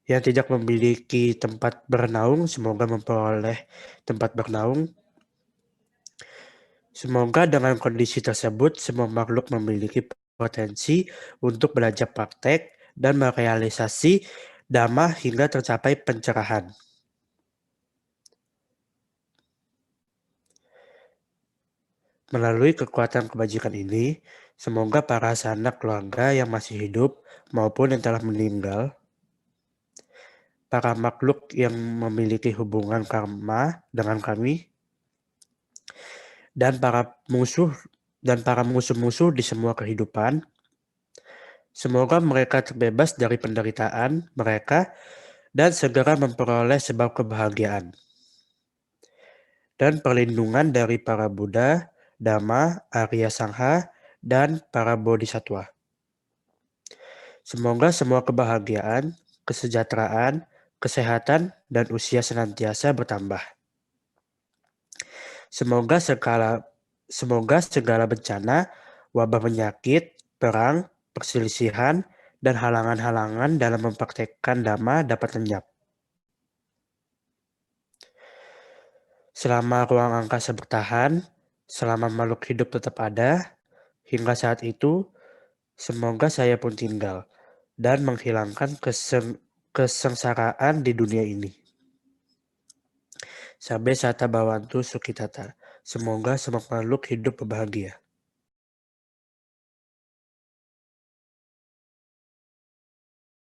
Speaker 3: yang tidak memiliki tempat bernaung semoga memperoleh tempat bernaung. Semoga dengan kondisi tersebut semua makhluk memiliki potensi untuk belajar praktek dan merealisasi dhamma hingga tercapai pencerahan. Melalui kekuatan kebajikan ini, semoga para sanak keluarga yang masih hidup maupun yang telah meninggal, para makhluk yang memiliki hubungan karma dengan kami, dan para musuh-musuh di semua kehidupan, semoga mereka terbebas dari penderitaan mereka dan segera memperoleh sebab kebahagiaan dan perlindungan dari para Buddha, Dhamma, Arya Sangha, dan para Bodhisattva. Semoga semua kebahagiaan, kesejahteraan, kesehatan, dan usia senantiasa bertambah. Semoga segala bencana, wabah penyakit, perang, perselisihan, dan halangan-halangan dalam mempraktekkan Dhamma dapat lenyap. Selama ruang angkasa bertahan, selama makhluk hidup tetap ada, hingga saat itu, semoga saya pun tinggal dan menghilangkan kesengsaraan di dunia ini. Sabbe Sata Bhavantu Sukhitata. Semoga semua makhluk hidup berbahagia.